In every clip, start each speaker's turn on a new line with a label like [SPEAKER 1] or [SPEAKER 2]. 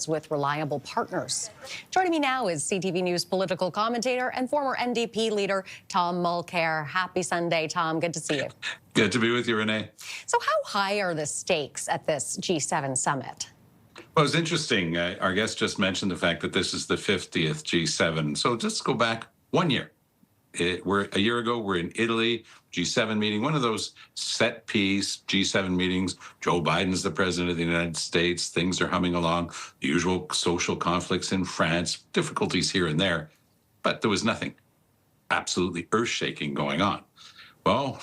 [SPEAKER 1] with reliable partners. Joining me now is CTV News political commentator and former NDP leader Tom Mulcair. Happy Sunday, Tom. Good to see you.
[SPEAKER 2] Good to be with you, Renee.
[SPEAKER 1] So how high are the stakes at this G7 summit?
[SPEAKER 2] Well, it's interesting. Our guest just mentioned the fact that this is the 50th G7. So just go back 1 year. A year ago, we're in Italy, G7 meeting, one of those set piece G7 meetings. Joe Biden's the president of the United States. Things are humming along. The usual social conflicts in France, difficulties here and there. But there was nothing absolutely earth-shaking going on. Well,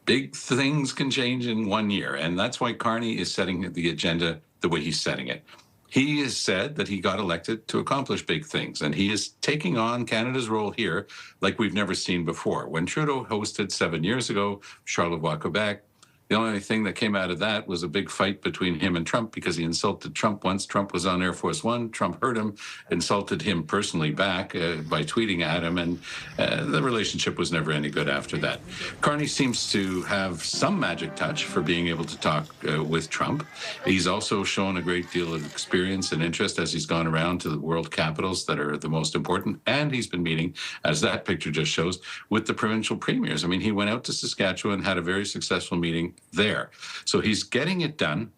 [SPEAKER 2] big things can change in 1 year. And that's why Carney is setting the agenda the way he's setting it. He has said that he got elected to accomplish big things, and he is taking on Canada's role here like we've never seen before. When Trudeau hosted 7 years ago, Charlevoix, Quebec, the only thing that came out of that was a big fight between him and Trump because he insulted Trump once. Trump was on Air Force One. Trump heard him, insulted him personally back by tweeting at him, and the relationship was never any good after that. Carney seems to have some magic touch for being able to talk with Trump. He's also shown a great deal of experience and interest as he's gone around to the world capitals that are the most important, and he's been meeting, as that picture just shows, with the provincial premiers. I mean, he went out to Saskatchewan, had a very successful meeting there. So he's getting it done.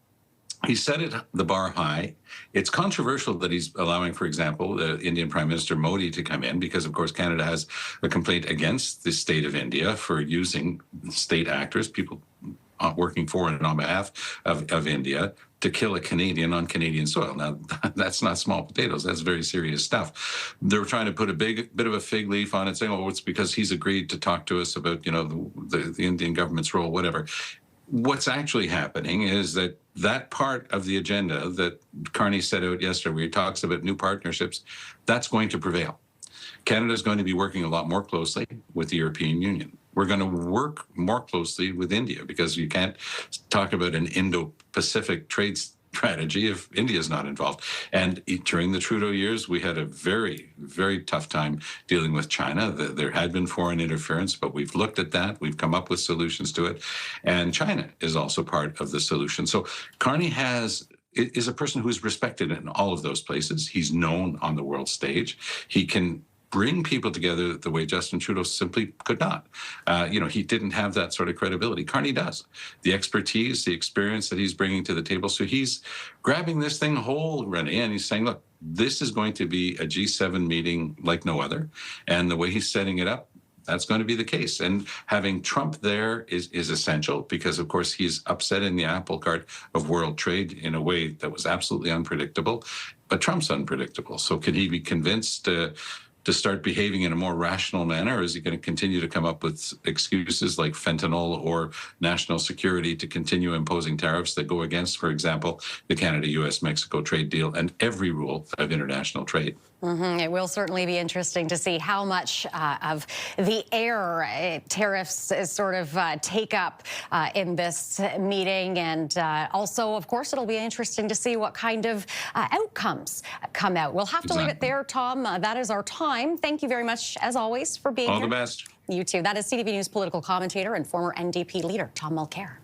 [SPEAKER 2] He set the bar high. It's controversial that he's allowing, for example, the Indian Prime Minister Modi to come in because, of course, Canada has a complaint against the state of India for using state actors, people working for and on behalf of India, to kill a Canadian on Canadian soil. Now, that's not small potatoes. That's very serious stuff. They're trying to put a bit of a fig leaf on it, saying, oh, it's because he's agreed to talk to us about, the Indian government's role, whatever. What's actually happening is that part of the agenda that Carney set out yesterday, where he talks about new partnerships, that's going to prevail. Canada is going to be working a lot more closely with the European Union. We're going to work more closely with India because you can't talk about an Indo-Pacific trade strategy if India is not involved. And during the Trudeau years, we had a very, very tough time dealing with China. There had been foreign interference, but we've looked at that. We've come up with solutions to it. And China is also part of the solution. So Carney is a person who's respected in all of those places. He's known on the world stage. He can bring people together the way Justin Trudeau simply could not. He didn't have that sort of credibility. Carney does. The expertise, the experience that he's bringing to the table. So he's grabbing this thing whole, Renee, and he's saying, look, this is going to be a G7 meeting like no other. And the way he's setting it up, that's going to be the case. And having Trump there is essential because, of course, he's upset in the apple cart of world trade in a way that was absolutely unpredictable. But Trump's unpredictable. So can he be convinced to start behaving in a more rational manner, or is he going to continue to come up with excuses like fentanyl or national security to continue imposing tariffs that go against, for example, the Canada-US-Mexico trade deal and every rule of international trade?
[SPEAKER 1] It will certainly be interesting to see how much of the air tariffs sort of take up in this meeting. And also, of course, it'll be interesting to see what kind of outcomes come out. We'll have to leave it there, Tom. That is our time. Thank you very much, as always, for being here.
[SPEAKER 2] All the best.
[SPEAKER 1] You too. That is CTV News political commentator and former NDP leader, Tom Mulcair.